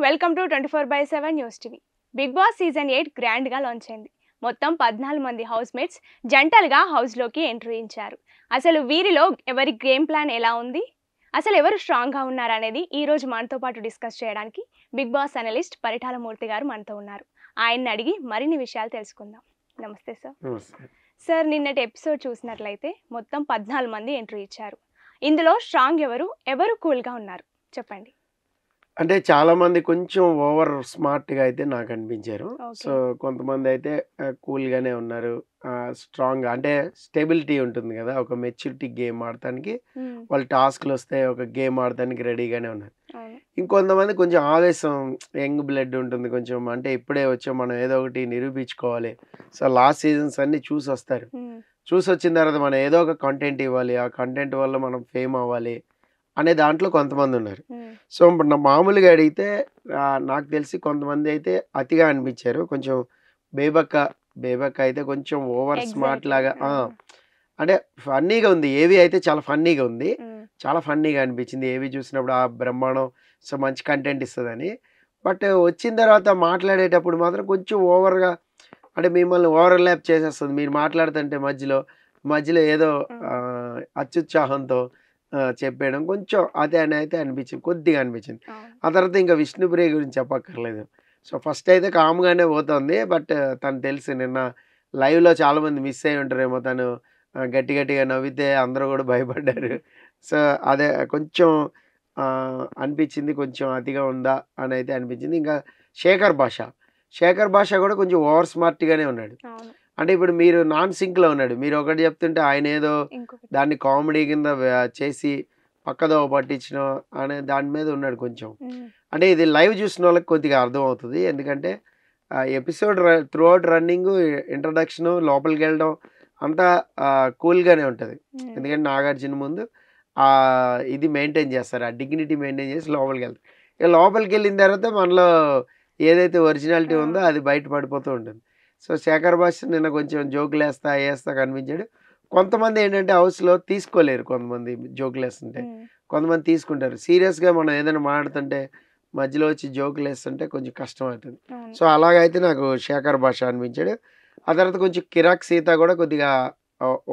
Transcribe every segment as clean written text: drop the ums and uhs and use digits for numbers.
Welcome to 24/7 news TV. Bigg Boss season 8 గ్రాండ్గా launch అయింది. మొత్తం 14 మంది హౌస్ మేట్స్ జంటలుగా హౌస్లోకి ఎంట్రీ ఇచ్చారు. అసలు వీరిలో ఎవరి గేమ్ ప్లాన్ ఎలా ఉంది, అసలు ఎవరు స్ట్రాంగ్గా ఉన్నారనేది ఈ రోజు మనతో పాటు డిస్కస్ చేయడానికి బిగ్ బాస్ అనలిస్ట్ పరిటాల మూర్తి గారు మనతో ఉన్నారు. ఆయన్ని అడిగి మరిన్ని విషయాలు తెలుసుకుందాం. నమస్తే సార్. సార్, నిన్నటి ఎపిసోడ్ చూసినట్లయితే మొత్తం 14 మంది ఎంట్రీ ఇచ్చారు. ఇందులో స్ట్రాంగ్ ఎవరు కూల్గా ఉన్నారు చెప్పండి. అంటే చాలామంది కొంచెం ఓవర్ స్మార్ట్‌గా అయితే నాకు అనిపించారు. సో, కొంతమంది అయితే కూల్‌గానే ఉన్నారు. స్ట్రాంగ్‌గా అంటే స్టెబిలిటీ ఉంటుంది గదా! ఒక మెచ్యూరిటీ గేమ్ ఆడటానికి వాళ్ళు టాస్క్‌లొస్తే ఒక గేమ్ ఆడటానికి రెడీగానే ఉన్నారు. ఇంకొంతమంది కొంచెం ఆవేశం, యంగ్ బ్లడ్ ఉంటుంది కొంచెం. అంటే ఇప్పుడే వచ్చాం, మనం ఏదో ఒకటి నిరూపించుకోవాలి. సో, లాస్ట్ సీజన్స్ అన్నీ చూసొస్తారు. చూసొచ్చిన తర్వాత మనం ఏదో ఒక కంటెంట్ ఇవ్వాలి. ఆ కంటెంట్ వల్ల మనం ఫేమ్ అవ్వాలి అనే దాంట్లో కొంతమందున్నారు. సో, మామూలుగా అడిగితే నాకు తెలిసి కొంతమంది అయితే అతిగా అనిపించారు. కొంచెం బేబక్క అయితే కొంచెం ఓవర్ స్మార్ట్ లాగా అంటే ఫన్నీగా ఉంది. ఏవి అయితే చాలా ఫన్నీగా ఉంది. చాలా ఫన్నీగా అనిపించింది. ఏవి చూసినప్పుడు ఆ బ్రహ్మాండం, సో మంచి కంటెంట్ ఇస్తదని. బట్ వచ్చిన తర్వాత మాట్లాడేటప్పుడు మాత్రం కొంచెం ఓవర్‌గా, అంటే మిమ్మల్ని ఓవర్‌లాప్ చేసేస్తది. మీరు మాట్లాడుతుంటే మధ్యలో ఏదో అత్యుత్సాహంతో చెప్పేయడం కొంచెం అదే అని అయితే అనిపించింది. కొద్దిగా అనిపించింది. ఆ తర్వాత ఇంకా విష్ణుప్రియ గురించి చెప్పక్కర్లేదు. సో, ఫస్ట్ అయితే కామ్‌గానే పోతోంది. బట్ తను తెలుసు నిన్న లైవ్‌లో చాలామంది మిస్ అయ్యి ఉంటారేమో. తను గట్టిగా నవ్వితే అందరూ కూడా భయపడ్డారు. సో, అదే కొంచెం అనిపించింది. కొంచెం అతిగా ఉందా అని అయితే అనిపించింది. ఇంకా శేఖర్ భాష కూడా కొంచెం ఓవర్ స్మార్ట్‌గానే ఉన్నాడు. అంటే ఇప్పుడు మీరు నాన్ సింక్‌లో ఉన్నాడు. మీరు ఒకటి చెప్తుంటే ఆయన ఏదో దాన్ని కామెడీ కింద చేసి పక్కదోవ పట్టించడం అనే దాని మీద ఉన్నాడు కొంచెం. అంటే ఇది లైవ్ చూసినోళ్ళకి కొద్దిగా అర్థమవుతది. ఎందుకంటే episode throughout running, introduction, లోపలికెళ్ళడం అంతా కూల్‌గానే ఉంటది. ఎందుకంటే నాగార్జున ముందు ఇది మెయింటైన్ చేస్తారు. ఆ డిగ్నిటీ మెయింటైన్ చేసి లోపలికెళ్తారు. ఇక లోపలికెళ్ళిన తర్వాత మనలో ఏదైతే ఒరిజినాలిటీ ఉందో అది బయట పడిపోతూ ఉంటుంది. సో, శేఖర్ భాష నిన్న కొంచెం జోకులేస్తా కనిపించాడు. కొంతమంది ఏంటంటే హౌస్‌లో తీసుకోలేరు. కొంతమంది జోకులేస్తుంటే. కొంతమంది తీసుకుంటారు. సీరియస్‌గా మనం ఏదైనా మాట్లాడుతుంటే మధ్యలో వచ్చి జోకులేస్తుంటే కొంచెం కష్టం అవుతుంది. సో, అలాగైతే నాకు శేఖర్ భాష అనిపించాడు. ఆ తర్వాత కొంచెం కిరాక్ సీత కూడా కొద్దిగా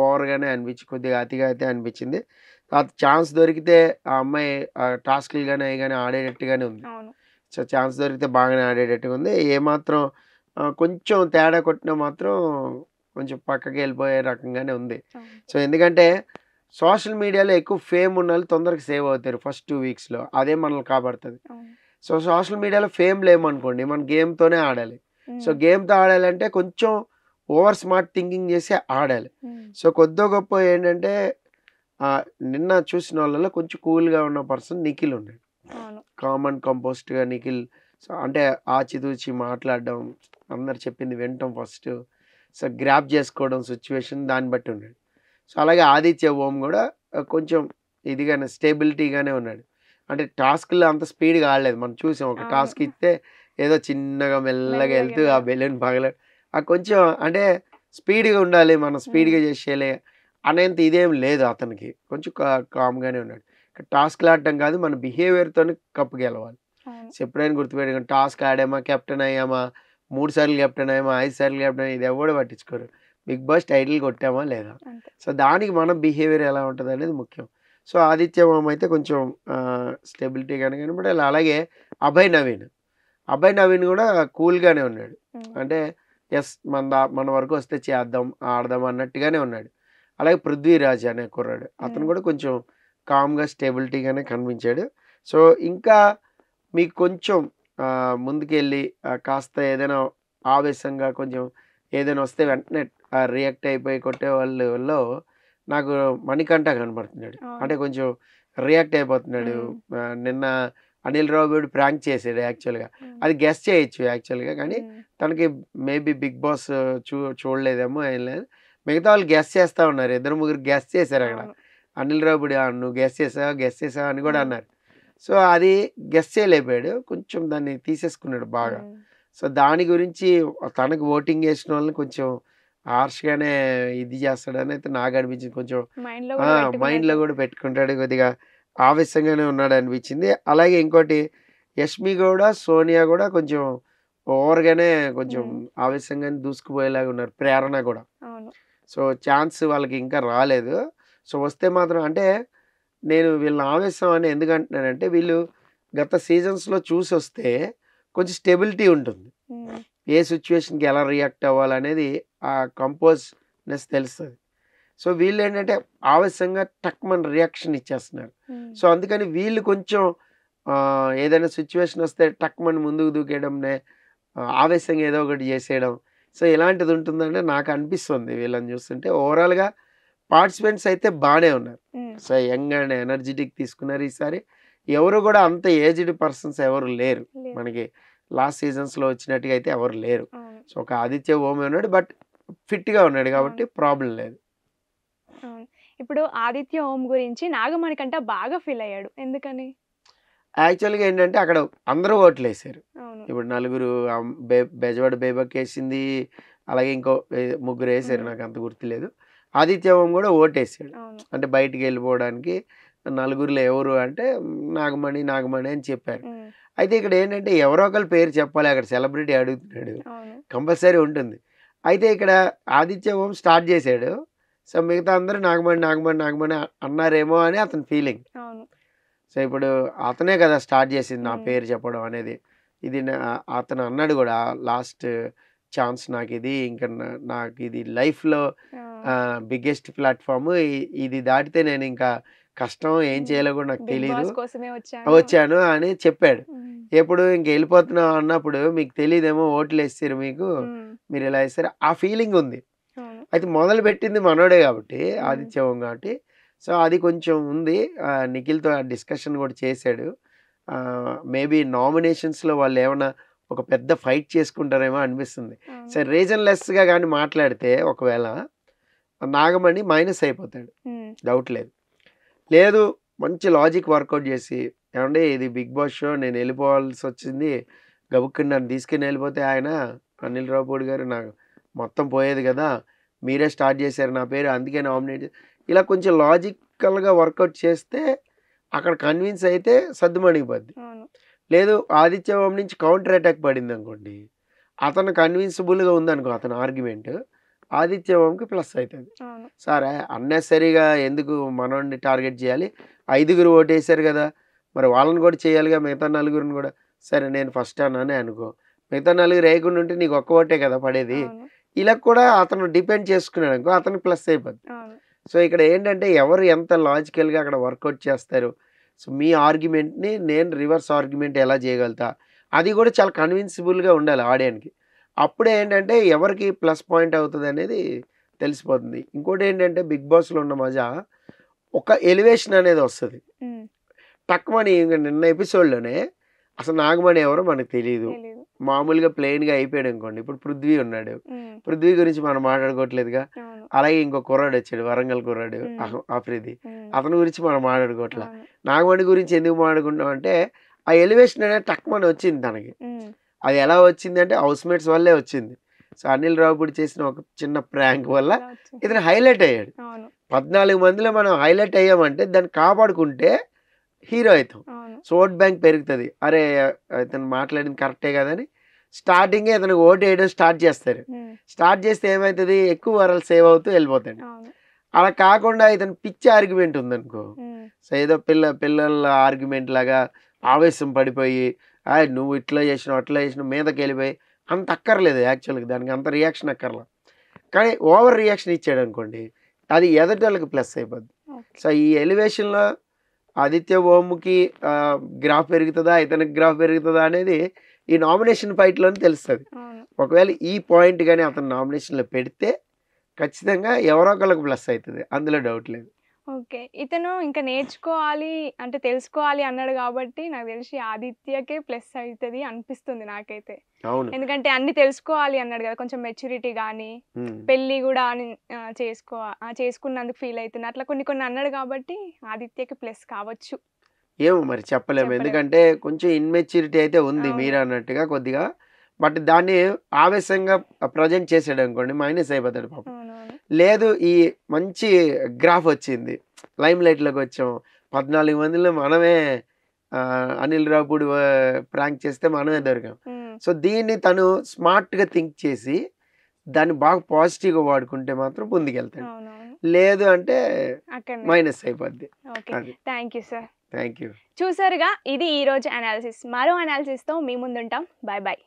ఓవర్‌గానే కొద్దిగా అతిగా అయితే అనిపించింది. ఛాన్స్ దొరికితే ఆ అమ్మాయి టాస్క్‌లు గాని అయి గాని ఆడేటట్టుగానే ఉంది. సో, ఛాన్స్ దొరికితే బాగానే ఆడేటట్టుగా ఉంది. ఏమాత్రం కొంచెం తేడా కొట్టినా మాత్రం కొంచెం పక్కకెళ్ళిపోయే రకంగానే ఉంది. సో, ఎందుకంటే సోషల్ మీడియాలో ఎక్కువ ఫేమ్ ఉన్నోళ్ళు తొందరగా సేవ్ అవుతారు ఫస్ట్ 2 వీక్స్‌లో. అదే మనల్ని కాపాడుతది. సో, సోషల్ మీడియాలో ఫేమ్ లేమనుకోండి, మనం గేమ్‌తోనే ఆడాలి. సో, గేమ్‌తో ఆడాలంటే కొంచెం ఓవర్ స్మార్ట్ థింకింగ్ చేసి ఆడాలి. సో, కొద్దో గొప్పో ఏంటంటే నిన్న చూసినోళ్ళలో కొంచెం కూల్‌గా ఉన్న పర్సన్ నిఖిల్ ఉన్నాడు. కామ్ అండ్ కంపోజ్డ్‌గా నిఖిల్. సో, అంటే ఆచితూచి మాట్లాడడం, అందరు చెప్పింది వినటం ఫస్టు. సో, గ్రాబ్ చేసుకోవడం సిచ్యువేషన్ దాన్ని బట్టి ఉన్నాడు. సో, అలాగే ఆదిత్య ఓం కూడా కొంచెం ఇదిగానే స్టేబిలిటీగానే ఉన్నాడు. అంటే టాస్క్‌లో అంత స్పీడ్‌గా ఆడలేదు. మనం చూసాం ఒక టాస్క్ ఇస్తే ఏదో చిన్నగా మెల్లగా వెళ్తూ ఆ బెలూన్ కొంచెం అంటే స్పీడ్‌గా ఉండాలి, మనం స్పీడ్‌గా చేసేయాలి అనేంత ఇదేం లేదు అతనికి. కొంచెం కామ్‌గానే ఉన్నాడు. టాస్క్‌లు ఆడటం కాదు, మన బిహేవియర్‌తోని కప్ గెలవాలి. సో, ఎప్పుడైనా గుర్తుపెట్టుకోండి, టాస్క్ ఆడామా, కెప్టెన్ అయ్యామా, 3 సార్లు కెప్టెన్ అయ్యామా, 5 సార్లు కెప్టెన్ ఇది ఎవడు పట్టించుకోరు. బిగ్ బాస్ టైటిల్ కొట్టామా లేదా. సో, దానికి మన బిహేవియర్ ఎలా ఉంటదనేది ముఖ్యం. సో, ఆదిత్య ఓం అయితే కొంచెం స్టెబిలిటీగానే కనపడాలి. అలాగే అభయ్ నవీన్ కూడా కూల్‌గానే ఉన్నాడు. అంటే యెస్, మన వరకు వస్తే చేద్దాం, ఆడదాం అన్నట్టుగానే ఉన్నాడు. అలాగే పృథ్వీరాజ్ అనే కుర్రాడు. అతను కూడా కొంచెం కామ్‌గా స్టెబిలిటీగానే కనిపించాడు. సో, ఇంకా మీకు కొంచెం ముందుకెళ్ళి కాస్త ఏదైనా ఆవేశంగా కొంచెం ఏదైనా వస్తే వెంటనే రియాక్ట్ అయిపోయి కొట్టేవాళ్ళలో నాకు మణికంఠ కనపడుతున్నాడు. అంటే కొంచెం రియాక్ట్ అయిపోతున్నాడు. నిన్న అనిల్ రావిపూడి ప్రాంక్ చేసాడు యాక్చువల్‌గా. అది గెస్ చేయొచ్చు యాక్చువల్‌గా. కానీ తనకి మేబీ బిగ్ బాస్ చూడలేదేమో ఏం లేదు. మిగతా వాళ్ళు గెస్ చేస్తా ఉన్నారు. 2, 3 గెస్ చేశారు అక్కడ. అనిల్ రావిపూడి నువ్వు గెస్ చేసావా అని కూడా అన్నారు. సో, అది గెస్ చేయలేకపోయాడు. కొంచెం దాన్ని తీసేసుకున్నాడు బాగా. సో, దాని గురించి తనకు ఓటింగ్ చేసిన వాళ్ళని కొంచెం హార్ష్‌గానే ఇది చేస్తాడని అయితే నాకు అనిపించింది. కొంచెం మైండ్‌లో కూడా పెట్టుకుంటాడు. కొద్దిగా ఆవేశంగానే ఉన్నాడు అనిపించింది. అలాగే ఇంకోటి యష్మి కూడా సోనియా కూడా కొంచెం ఓవర్గానే కొంచెం ఆవేశంగానే దూసుకుపోయేలాగా ఉన్నారు. ప్రేరణ కూడా. సో ఛాన్స్ వాళ్ళకి ఇంకా రాలేదు. సో వస్తే మాత్రం అంటే నేను వీళ్ళని ఆవేశం అని ఎందుకు అంటున్నానంటే వీళ్ళు గత సీజన్స్లో చూసి వస్తే కొంచెం స్టెబిలిటీ ఉంటుంది. ఏ సిచ్యువేషన్కి ఎలా రియాక్ట్ అవ్వాలనేది ఆ కంపోజ్నెస్ తెలుస్తుంది. సో వీళ్ళు ఏంటంటే ఆవేశంగా టక్మన్ రియాక్షన్ ఇచ్చేస్తున్నారు. సో అందుకని వీళ్ళు కొంచెం ఏదైనా సిచ్యువేషన్ వస్తే టక్మన్ ముందుకు దూకేయడంనే ఆవేశంగా ఏదో ఒకటి చేసేయడం. సో ఇలాంటిది ఉంటుందని నాకు అనిపిస్తుంది వీళ్ళని చూస్తుంటే. ఓవరాల్గా పార్టిసిపెంట్స్ అయితే బాగానే ఉన్నారు. సో యంగ్ అండ్ ఎనర్జెటిక్ తీసుకున్నారు ఈసారి. ఎవరు కూడా అంత ఏజ్డ్ పర్సన్స్ ఎవరు లేరు మనకి. లాస్ట్ సీజన్స్లో వచ్చినట్టుగా అయితే ఎవరు లేరు. సో ఒక ఆదిత్య ఓమే ఉన్నాడు, బట్ ఫిట్గా ఉన్నాడు కాబట్టి ప్రాబ్లం లేదు. ఇప్పుడు ఆదిత్య ఓం గురించి నాగమణి కంట బాగా ఫీల్ అయ్యాడు, ఎందుకని? యాక్చువల్గా ఏంటంటే అక్కడ అందరూ ఓట్లు వేసారు. ఇప్పుడు నలుగురు బెజవాడ బేబక్ వేసింది, అలాగే ఇంకో ముగ్గురు వేసారు, నాకు అంత గుర్తులేదు. ఆదిత్య ఓం కూడా ఓటేసాడు. అంటే బయటికి వెళ్ళిపోవడానికి నలుగురిలో ఎవరు అంటే నాగమణి అని చెప్పారు. అయితే ఇక్కడ ఏంటంటే ఎవరో ఒకరి పేరు చెప్పాలి, అక్కడ సెలబ్రిటీ అడుగుతున్నాడు, కంపల్సరీ ఉంటుంది. అయితే ఇక్కడ ఆదిత్య ఓం స్టార్ట్ చేశాడు. సో మిగతా అందరూ నాగమణి అన్నారేమో అని అతని ఫీలింగ్. సో ఇప్పుడు అతనే కదా స్టార్ట్ చేసింది నా పేరు చెప్పడం అనేది. ఇది అతను అన్నాడు కూడా, లాస్ట్ ఛాన్స్ నాకు ఇది, ఇంకా నాకు ఇది లైఫ్లో బిగ్గెస్ట్ ప్లాట్ఫామ్, ఇది దాటితే నేను ఇంకా కష్టం ఏం చేయాలో కూడా నాకు తెలీదు, వచ్చాను అని చెప్పాడు. ఎప్పుడు ఇంక వెళ్ళిపోతున్నావు అన్నప్పుడు మీకు తెలియదేమో, ఓట్లు వేస్తారు మీకు, మీరు ఇలా వేస్తారు, ఆ ఫీలింగ్ ఉంది. అయితే మొదలు పెట్టింది మనోడే కాబట్టి, ఆదిత్య ఓం కాబట్టి. సో అది కొంచెం ఉంది. నిఖిల్తో డిస్కషన్ కూడా చేశాడు. మేబీ నామినేషన్స్లో వాళ్ళు ఏమైనా ఒక పెద్ద ఫైట్ చేసుకుంటారేమో అనిపిస్తుంది. సరే రీజన్ లెస్గా కానీ మాట్లాడితే ఒకవేళ నాగమణి మైనస్ అయిపోతాడు, డౌట్ లేదు. లేదు మంచి లాజిక్ వర్కౌట్ చేసి, ఏమంటే ఇది బిగ్ బాస్ షో, నేను వెళ్ళిపోవాల్సి వచ్చింది, గబుక్కుని నన్ను తీసుకుని వెళ్ళిపోతే ఆయన అనిల్ రావుపూడి గారు నాకు మొత్తం పోయేది కదా, మీరే స్టార్ట్ చేశారు నా పేరు, అందుకే నామినేట్, ఇలా కొంచెం లాజికల్గా వర్కౌట్ చేస్తే అక్కడ కన్విన్స్ అయితే సర్దుమణిగిపోద్ది. లేదు ఆదిత్య ఓం నుంచి కౌంటర్ అటాక్ పడింది అనుకోండి, అతను కన్విన్సిబుల్గా ఉందనుకో అతని ఆర్గ్యుమెంట్, ఆదిత్య ఓంకి ప్లస్ అవుతుంది. సరే అన్నెసరీగా ఎందుకు మనోడిని టార్గెట్ చేయాలి, 5గురు ఓటేసారు కదా, మరి వాళ్ళని కూడా చేయాలిగా, మిగతా నలుగురిని కూడా. సరే నేను ఫస్ట్ అన్నానే అనుకో, మిగతా నలుగురు వేయకుండా ఉంటే నీకు ఒక్క ఓటే కదా పడేది, ఇలా కూడా అతను డిపెండ్ చేసుకున్నాడు అనుకో, అతను ప్లస్ అయిపోద్ది. సో ఇక్కడ ఏంటంటే ఎవరు ఎంత లాజికల్గా అక్కడ వర్కౌట్ చేస్తారు, సో మీ ఆర్గ్యుమెంట్ని నేను రివర్స్ ఆర్గ్యుమెంట్ ఎలా చేయగలుగుతా, అది కూడా చాలా కన్విన్సిబుల్గా ఉండాలి ఆడియన్కి. అప్పుడే ఏంటంటే ఎవరికి ప్లస్ పాయింట్ అవుతుంది అనేది తెలిసిపోతుంది. ఇంకోటి ఏంటంటే బిగ్ బాస్లో ఉన్న మజా, ఒక ఎలివేషన్ అనేది వస్తుంది. టక్మని నిన్న ఎపిసోడ్లోనే అసలు నాగమణి ఎవరో మనకు తెలియదు, మామూలుగా ప్లెయిన్గా అయిపోయాడు అనుకోండి. ఇప్పుడు పృథ్వీ ఉన్నాడు, పృథ్వీ గురించి మనం మాట్లాడుకోవట్లేదుగా. అలాగే ఇంకో కుర్రాడు వచ్చాడు, వరంగల్ కుర్రాడు ఆఫ్రిది, అతని గురించి మనం మాట్లాడుకోవట్లే. నాగమణి గురించి ఎందుకు మాట్లాడుకుంటాం అంటే ఆ ఎలివేషన్ అనేది టక్మని వచ్చింది తనకి. అది ఎలా వచ్చింది అంటే హౌస్మేట్స్ వల్లే వచ్చింది. సో అనిల్ రావుపూడి చేసిన ఒక చిన్న ప్రాంక్ వల్ల ఇతను హైలైట్ అయ్యాడు. 14 మందిలో మనం హైలైట్ అయ్యామంటే దాన్ని కాపాడుకుంటే హీరో అవుతాం. సో ఓట్ బ్యాంక్ పెరుగుతుంది. అరే ఇతను మాట్లాడింది కరెక్టే కదని స్టార్టింగే ఇతనికి ఓటు వేయడం స్టార్ట్ చేస్తారు. స్టార్ట్ చేస్తే ఏమవుతుంది, ఎక్కువ వరలు సేవ్ అవుతూ వెళ్ళిపోతాడు. అలా కాకుండా ఇతను పిచ్చి ఆర్గ్యుమెంట్ ఉందనుకో, సో ఏదో పిల్లల ఆర్గ్యుమెంట్ లాగా ఆవేశం పడిపోయి నువ్వు ఇట్లా చేసినావు అట్లా చేసినావు మీదకి వెళ్ళిపోయి అంత అక్కర్లేదు. యాక్చువల్గా దానికి అంత రియాక్షన్ అక్కర్లా, కానీ ఓవర్ రియాక్షన్ ఇచ్చాడు అనుకోండి, అది ఎదటి వాళ్ళకి ప్లస్ అయిపోద్ది. సో ఈ ఎలివేషన్లో ఆదిత్య ఓంకి గ్రాఫ్ పెరుగుతుందా, ఇతనికి గ్రాఫ్ పెరుగుతుందా అనేది ఈ నామినేషన్ ఫైట్లోనే తెలుస్తుంది. ఒకవేళ ఈ పాయింట్ కానీ అతను నామినేషన్లో పెడితే ఖచ్చితంగా ఎవరో ఒకళ్ళకి ప్లస్ అవుతుంది, అందులో డౌట్ లేదు. ఓకే, ఇతను ఇంకా నేర్చుకోవాలి అంటే తెలుసుకోవాలి అన్నాడు కాబట్టి నాకు తెలిసి ఆదిత్యకే ప్లస్ అవుతుంది అనిపిస్తుంది నాకైతే. ఎందుకంటే అన్ని తెలుసుకోవాలి అన్నాడు కదా, కొంచెం మెచ్యూరిటీ కానీ పెళ్లి కూడా చేసుకున్నందుకు ఫీల్ అవుతుంది, అట్లా కొన్ని అన్నాడు కాబట్టి ఆదిత్యకి ప్లస్ కావచ్చు. ఏమో మరి చెప్పలేము, ఎందుకంటే కొంచెం ఇన్మెచ్యూరిటీ అయితే ఉంది మీరు అన్నట్టుగా కొద్దిగా. బట్ దాన్ని ఆవేశంగా ప్రజెంట్ చేసాడు అనుకోండి మైనస్ అయిపోతాడు పాపం. లేదు ఈ మంచి గ్రాఫ్ వచ్చింది, లైమ్ లైట్లోకి వచ్చాం, 14 మందిలో మనమే అనిల్ రావుపూడి ప్రాంక్ చేస్తే మనమే దొరికాం. సో దీన్ని తను స్మార్ట్‌గా థింక్ చేసి దాన్ని బాగా పాజిటివ్‌గా వాడుకుంటే మాత్రం ముందుకెళ్తాడు. అవునవును. లేదు అంటే అక్కడనే. మైనస్ అయిపోద్ది. ఓకే. అది. Thank you sir. Thank you. చూసారుగా ఇది ఈరోజు అనాలిసిస్. మరో అనాలిసిస్‌తో మీ ముందుంటాం. Bye bye.